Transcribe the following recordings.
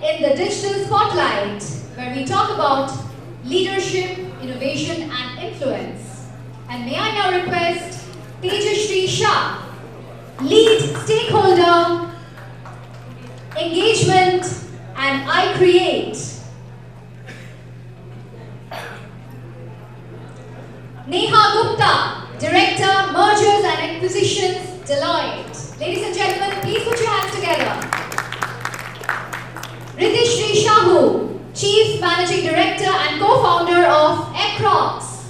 in the Digital Spotlight, where we talk about leadership, innovation, and influence. And may I now request Tejashree Shah, Lead Stakeholder, Engagement, and I Create. Neha Gupta, Director, Mergers and Acquisitions, Deloitte. Ladies and gentlemen, please put your hands together. Ritishri Shahu, Chief Managing Director and Co-Founder of Acrox.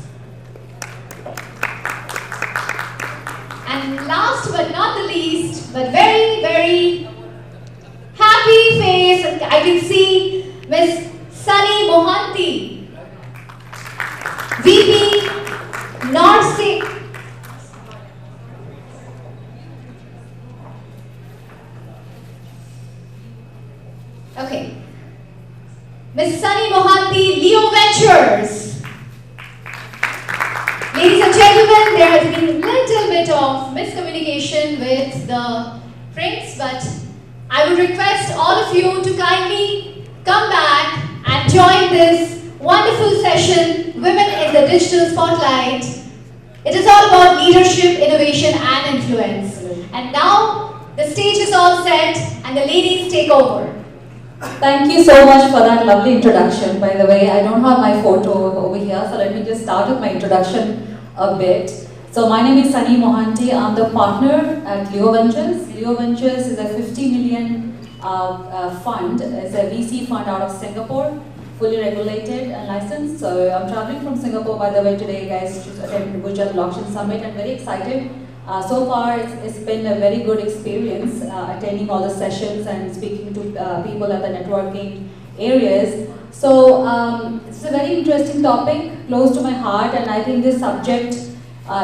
And last but not the least, but very, very happy face, I can see Miss Sunny Mohanty, VP, North State. Okay. Miss Sunny Mohanty, Leo Ventures. Ladies and gentlemen, there has been a little bit of miscommunication with the prints, but I would request all of you to kindly come back and join this wonderful session, Women in the Digital Spotlight. It is all about leadership, innovation, and influence. And now, the stage is all set, and the ladies take over. Thank you so much for that lovely introduction. By the way, I don't have my photo over here, so let me just start with my introduction a bit. So my name is Sunny Mohanty. I'm the partner at Leo Ventures. Leo Ventures is a 50 million fund. It's a VC fund out of Singapore, fully regulated and licensed. So I'm traveling from Singapore, by the way, today, guys, to attend the Gujarat Blockchain Summit. I'm very excited. So far, it's been a very good experience attending all the sessions and speaking to people at the networking areas. So it's a very interesting topic, close to my heart, and I think this subject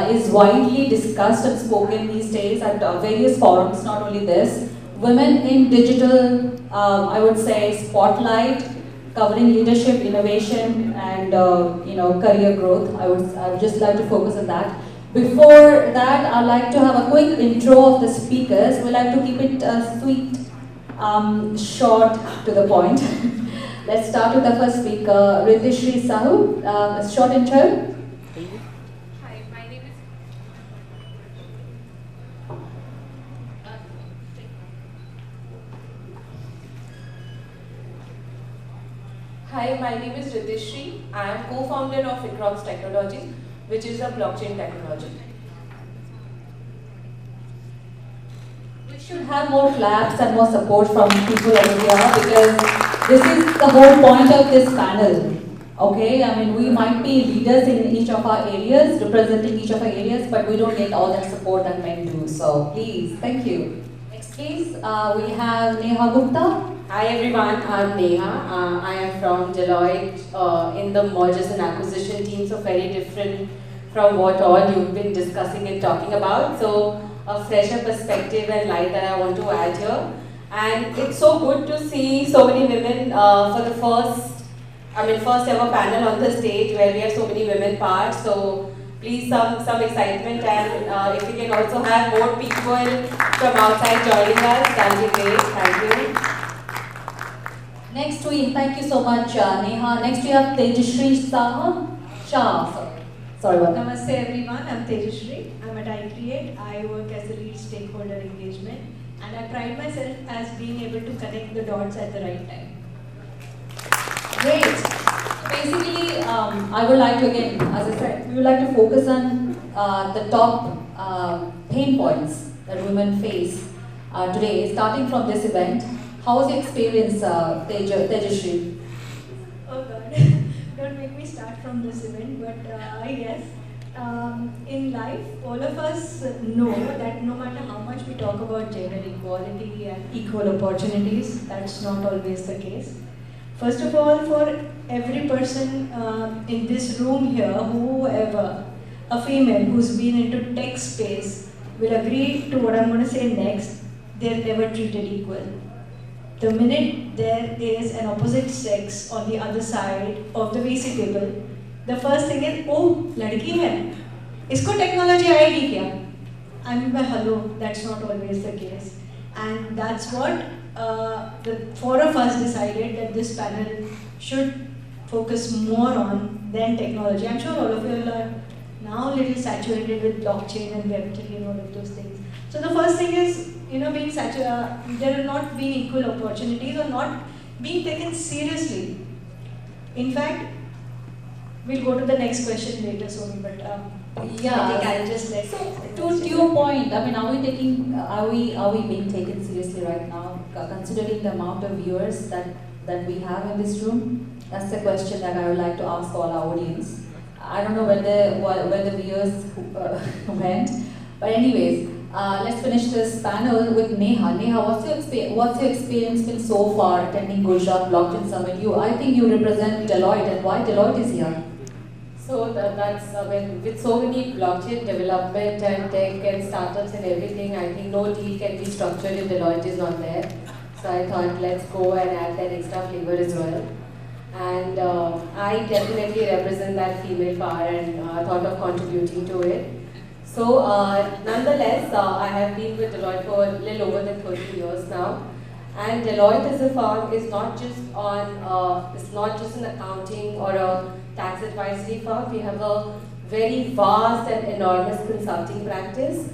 is widely discussed and spoken these days at various forums, not only this. Women in digital, I would say, spotlight, covering leadership, innovation, and career growth. I would just like to focus on that. Before that, I'd like to have a quick intro of the speakers. We like to keep it sweet, short, to the point. Let's start with the first speaker, Ritishri Sahu. A short intro. Hi, my name is. Hi, my name is Ritishri. I am co-founder of Acrox Technologies, which is a blockchain technology. We should have more claps and more support from people over here, because this is the whole point of this panel. Okay, I mean, we might be leaders in each of our areas, representing each of our areas, but we don't get all that support that men do. So please, thank you. Next, please, we have Neha Gupta. Hi everyone, I'm Neha. I am from Deloitte in the mergers and acquisition team, so very different from what all you've been discussing and talking about. So a fresher perspective and light that I want to add here. And it's so good to see so many women for the first ever panel on the stage where we have so many women part. So please some excitement, and if we can also have more people from outside joining us, that would be great. Thank you. Next, thank you so much, Neha. Next, we have Tejashree Shah. Sorry about that. Namaste everyone, I'm Tejashree. I'm at I Create. I work as the lead stakeholder engagement, and I pride myself as being able to connect the dots at the right time. Great. Basically, I would like to, again, as I said, we would like to focus on the top pain points that women face today, starting from this event. How was your experience, Tejashree? Oh God, don't make me start from this event, but yes, in life, all of us know that no matter how much we talk about gender equality and equal opportunities, that's not always the case. First of all, for every person in this room here, whoever, a female who's been into tech space will agree to what I'm going to say next. They're never treated equal. The minute there is an opposite sex on the other side of the VC table, the first thing is, oh, ladki hai, isko technology aayegi kya? I mean by hello, that's not always the case. And that's what the four of us decided that this panel should focus more on than technology. I'm sure all of you are now a little saturated with blockchain and Web3 and all of those things. So the first thing is, being there are not being equal opportunities or not being taken seriously. In fact, we'll go to the next question later, Somi, but Yeah. I think I'll just let. To your point, I mean, are we being taken seriously right now, considering the amount of viewers that we have in this room? That's the question that I would like to ask all our audience. I don't know where the viewers went, but anyways, let's finish this panel with Neha. Neha, what's your experience been so far attending Gujarat Blockchain Summit? I think you represent Deloitte, and why Deloitte is here? So that's, with so many blockchain development and tech and startups and everything, I think no deal can be structured if Deloitte is not there. So I thought let's go and add that extra flavor as well. And I definitely represent that female power and thought of contributing to it. So nonetheless, I have been with Deloitte for a little over than 30 years now. And Deloitte as a firm is not just it's not just an accounting or a tax advisory firm. We have a very vast and enormous consulting practice.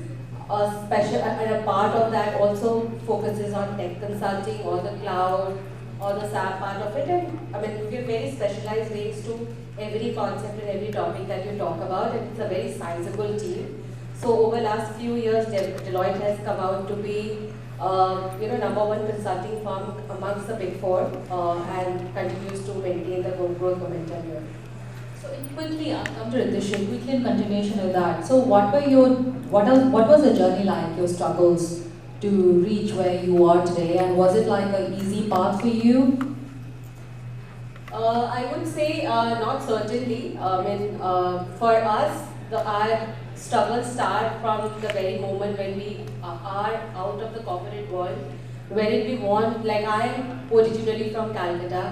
And a part of that also focuses on tech consulting or the cloud or the SAP part of it. And I mean, we have very specialized range to every concept and every topic that you talk about, and it's a very sizable team. So over last few years, Deloitte has come out to be #1 consulting firm amongst the big four, and continues to maintain the growth momentum here. So quickly, I'll come to Ritishri, quickly in continuation of that. So what was the journey like, your struggles to reach where you are today, and was it like an easy path for you? I would say not certainly. I mean, for us, our struggles start from the very moment when we are out of the corporate world, wherein we want, like I am originally from Calcutta,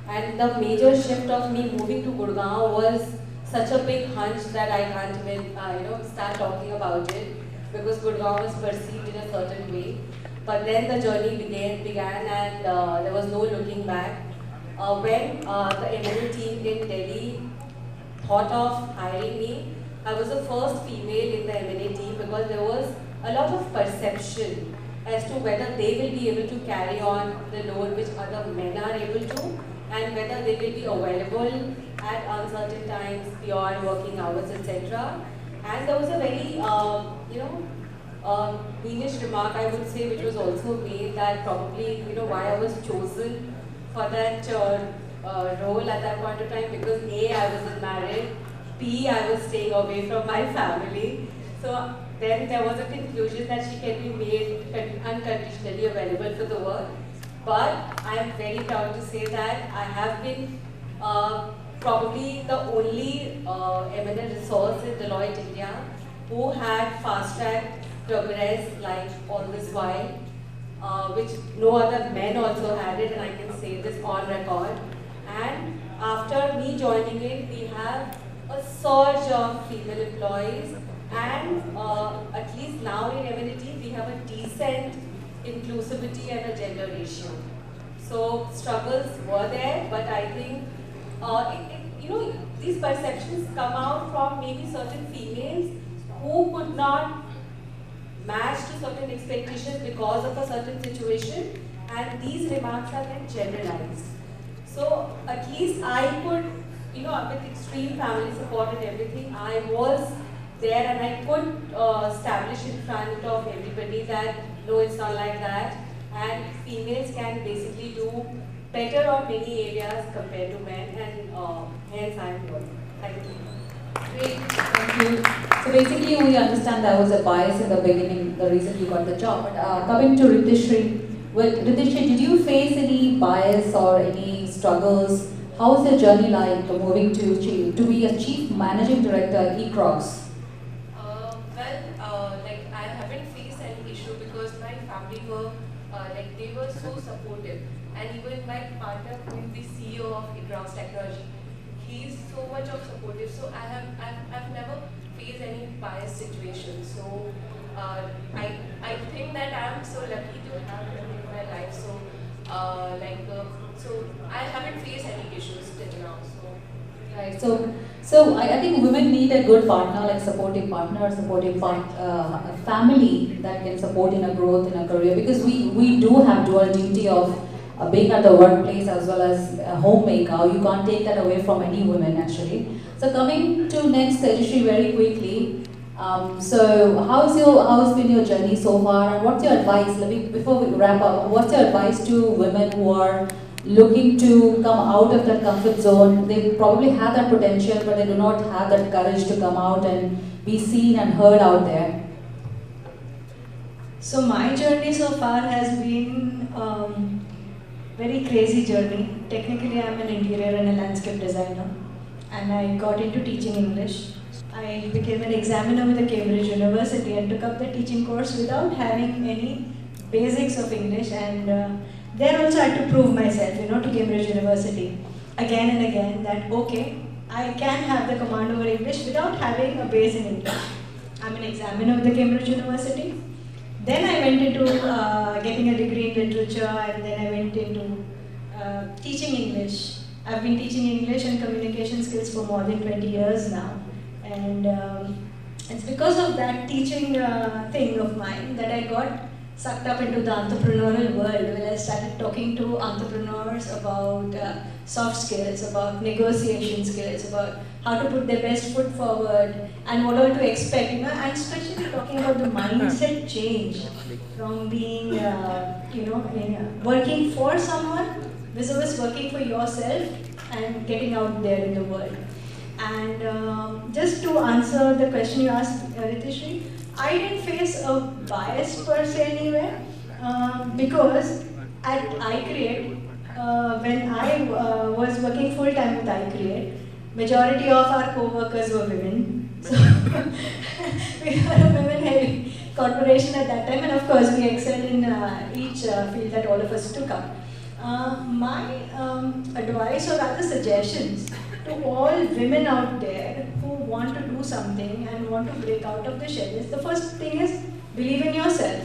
and the major shift of me moving to Gurgaon was such a big hunch that I can't even start talking about it, because Gurgaon was perceived in a certain way. But then the journey began and there was no looking back. When the M&A team in Delhi thought of hiring me, I was the first female in the M&A team, because there was a lot of perception as to whether they will be able to carry on the load which other men are able to, and whether they will be available at uncertain times beyond working hours, etc. And there was a very, meanish remark, I would say, which was also made, that probably, why I was chosen for that role at that point of time, because A, I wasn't married, B, I was staying away from my family. So then there was a conclusion that she can be made unconditionally available for the work. But I am very proud to say that I have been probably the only M&A resource in Deloitte India who had fast-tracked progress like all this while, which no other men also had it, and I can say this on record. And after me joining it, we have a surge of female employees, and at least now in M&A we have a decent inclusivity and a gender ratio. So struggles were there, but I think these perceptions come out from maybe certain females who could not match to certain expectations because of a certain situation, and these remarks are then generalized. So at least I could, with extreme family support and everything, I was there and I could establish in front of everybody that no, it's not like that, and females can basically do better on many areas compared to men, and hence I'm here. Thank you. Great, thank you. So basically, we understand there was a bias in the beginning, the reason you got the job. But coming to Ritishri, did you face any bias or any struggles? How was your journey like moving to be a chief managing director at eCrocs? I haven't faced any issue because my family were they were so supportive, and even my partner, who is the CEO of eCrocs Technology, he's so much of supportive. So I've never faced any bias situation. So I think that I'm so lucky to have him in my life. So so I haven't faced any issues till now. So Right. So I think women need a good partner, like supportive partner, a family that can support in a growth in a career, because we do have dual duty of being at the workplace as well as a homemaker. You can't take that away from any woman actually. So coming to next, Tejashree, very quickly. So how's been your journey so far, and what's your advice? Before we wrap up, what's your advice to women who are looking to come out of that comfort zone? They probably have that potential, but they do not have that courage to come out and be seen and heard out there. So my journey so far has been very crazy journey. Technically, I'm an interior and a landscape designer, and I got into teaching English. I became an examiner with the Cambridge University and took up the teaching course without having any basics of English, and there also I had to prove myself, to Cambridge University again and again that okay, I can have the command over English without having a base in English. I'm an examiner with the Cambridge University. Then I went into getting a degree in literature, and then I went into teaching English. I've been teaching English and communication skills for more than 20 years now. And it's because of that teaching thing of mine that I got sucked up into the entrepreneurial world, where I started talking to entrepreneurs about soft skills, about negotiation skills, about how to put their best foot forward and what all to expect, and especially talking about the mindset change from being, working for someone versus working for yourself and getting out there in the world. And just to answer the question you asked, Ritishri, I didn't face a bias per se anywhere because at iCreate, when I was working full time with iCreate, majority of our co-workers were women. So we were a women-heavy corporation at that time, and of course we excelled in each field that all of us took up. My advice or rather suggestions to all women out there who want to do something and want to break out of the shell is, the first thing is believe in yourself.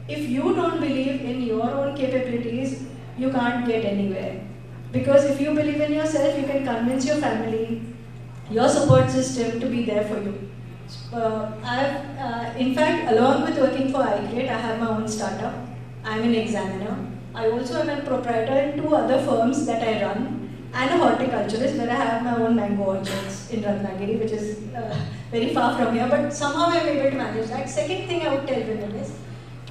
If you don't believe in your own capabilities, you can't get anywhere. Because if you believe in yourself, you can convince your family, your support system to be there for you. In fact, along with working for iCreate, I have my own startup. I'm an examiner. I also am a proprietor in 2 other firms that I run, and a horticulturist where I have my own mango orchards in Ratnagiri, which is very far from here, but somehow I'm able to manage that. Second thing I would tell women is,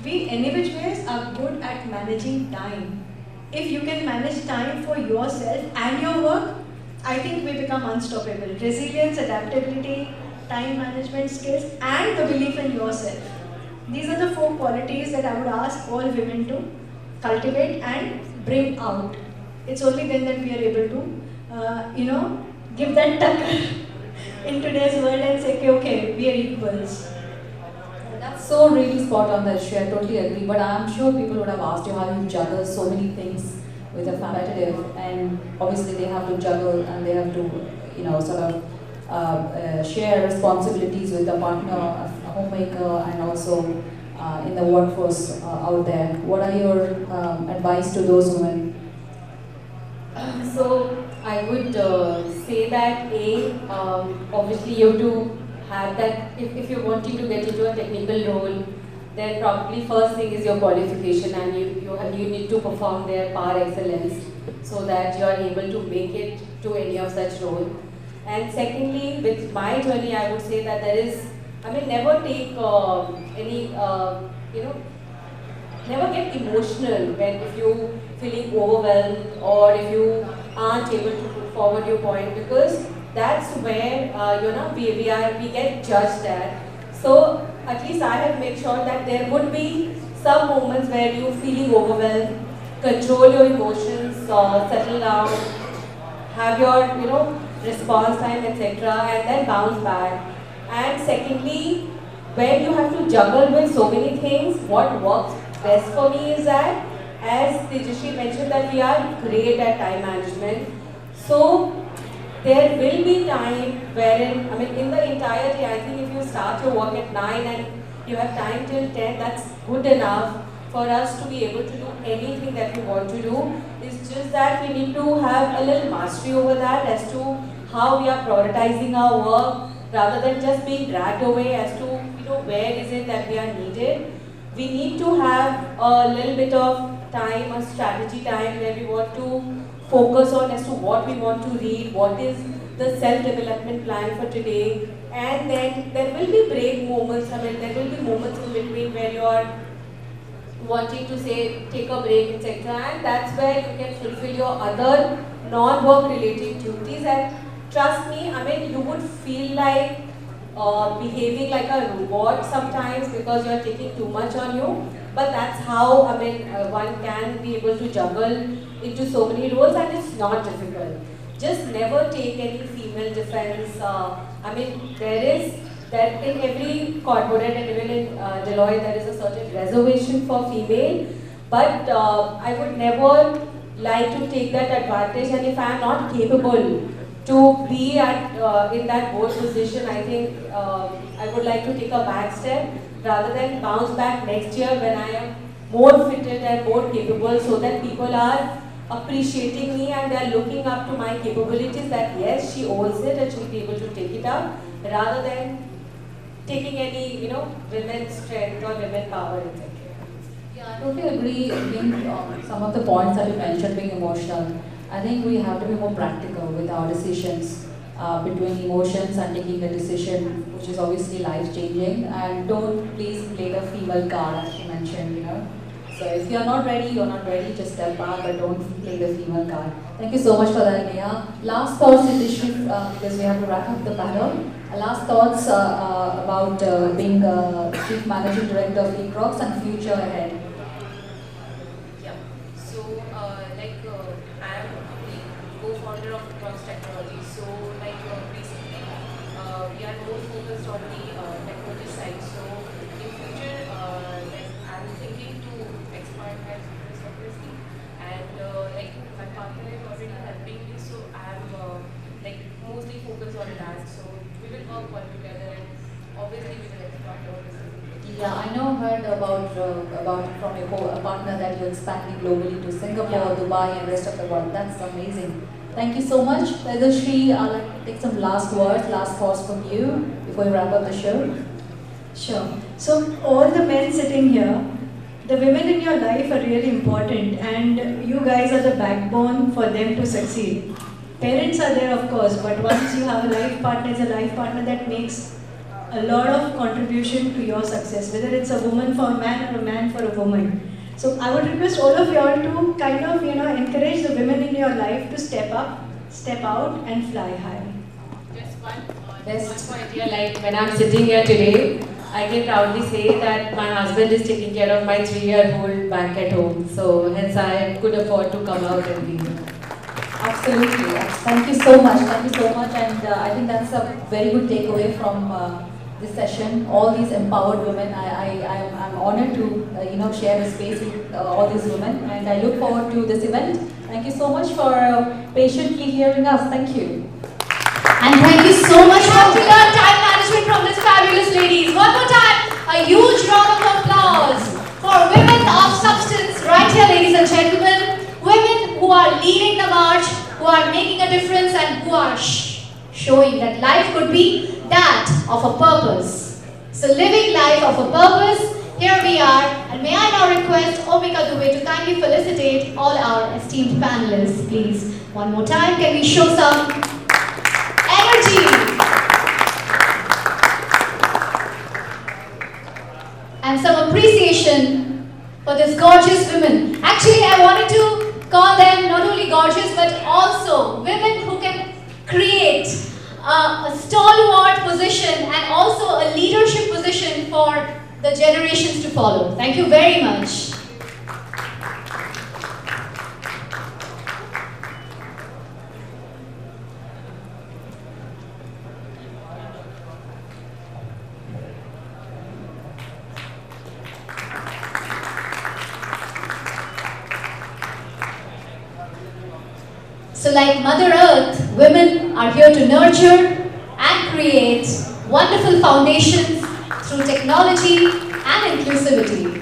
we any which ways are good at managing time. If you can manage time for yourself and your work, I think we become unstoppable. Resilience, adaptability, time management skills, and the belief in yourself. These are the 4 qualities that I would ask all women to cultivate and bring out. It's only then that we are able to, give that tucker in today's world and say, okay, we are equals. That's so really spot on, that I totally agree. But I'm sure people would have asked you how you juggle so many things with a competitive, and obviously they have to juggle and they have to, sort of share responsibilities with a partner, a homemaker, and also in the workforce out there. What are your advice to those women? So I would say that obviously you have to have that, if you're wanting to get into a technical role, then probably first thing is your qualification, and you need to perform their par excellence so that you are able to make it to any of such role. And secondly, with my journey, I would say that never take never get emotional if you feeling overwhelmed or if you aren't able to put forward your point, because that's where we get judged at. So at least I have made sure that there would be some moments where you feeling overwhelmed, control your emotions, settle down, have your response time, etc., and then bounce back. And secondly, when you have to juggle with so many things, what works best for me is that, as Tejashree mentioned, that we are great at time management. So there will be time wherein, in the entire day, I think if you start your work at 9 and you have time till 10, that's good enough for us to be able to do anything that we want to do. It's just that we need to have a little mastery over that as to how we are prioritizing our work rather than just being dragged away as to where is it that we are needed. We need to have a little bit of time, a strategy time where we want to focus on as to what we want to read, what is the self-development plan for today, and then there will be break moments. I mean, there will be moments in between where you are wanting to say take a break, etc. And that's where you can fulfill your other non-work related duties. And trust me, I mean, you would feel like behaving like a robot sometimes because you are taking too much on you. But that's how, I mean, one can be able to juggle into so many roles, and it's not difficult. Just never take any female defense. I mean, there is that in every corporate and even in Deloitte, there is a certain reservation for female. But I would never like to take that advantage, and if I am not capable to be at in that board position, I think I would like to take a back step rather than bounce back next year when I am more fitted and more capable, so that people are appreciating me and they are looking up to my capabilities, that yes, she owns it and she'll be able to take it up, rather than taking any, women's strength or women power, etc. Yeah, I totally agree. Being some of the points that you mentioned, being emotional, I think we have to be more practical with our decisions between emotions and taking a decision which is obviously life-changing. And don't please play the female card, as she mentioned, So if you're not ready, you're not ready, just step back, but don't play the female card. Thank you so much for that, Neha. Last thoughts, Nitishri, because we have to wrap up the panel. Last thoughts about being Chief Managing Director of Ecrox and future ahead. Yeah. So, I am the co-founder of Ecrox Technology. So, recently, we are more focused on the technology side. So, in future, I'm thinking to expand my business obviously, and my partner is already helping me. So, I'm mostly focused on that. So, we will work all together, and obviously, we will expand our business. Yeah, I know heard about from your partner that you're expanding globally to Singapore, Dubai, and rest of the world. That's amazing. Thank you so much. Shri, I'd like to take some last words, last thoughts from you before we wrap up the show. Sure. So all the men sitting here, the women in your life are really important, and you guys are the backbone for them to succeed. Parents are there, of course, but once you have a life partner, it's a life partner that makes a lot of contribution to your success, whether it's a woman for a man or a man for a woman. So I would request all of you all to kind of, encourage the women in your life to step up, step out, and fly high. Just one point here, like when I'm sitting here today, I can proudly say that my husband is taking care of my 3-year-old back at home. So hence I could afford to come out and be here. Absolutely. Thank you so much. Thank you so much. And I think that's a very good takeaway from this session. All these empowered women. I'm honored to share the space with all these women, and I look forward to this event. Thank you so much for patiently hearing us. Thank you. And thank you so much for learn time management from these fabulous ladies. One more time, a huge round of applause for women of substance right here, ladies and gentlemen. Women who are leading the march, who are making a difference, and who are showing that life could be that of a purpose. So living life of a purpose, here we are. And may I now request Omika Dubey to kindly felicitate all our esteemed panelists, please. One more time, can we show some energy and some appreciation for this gorgeous women. Actually, I wanted to call them not only gorgeous but also women who can create a stalwart position and also a leadership position for the generations to follow. Thank you very much. So like Mother Earth, women are here to nurture and create wonderful foundations through technology, and inclusivity.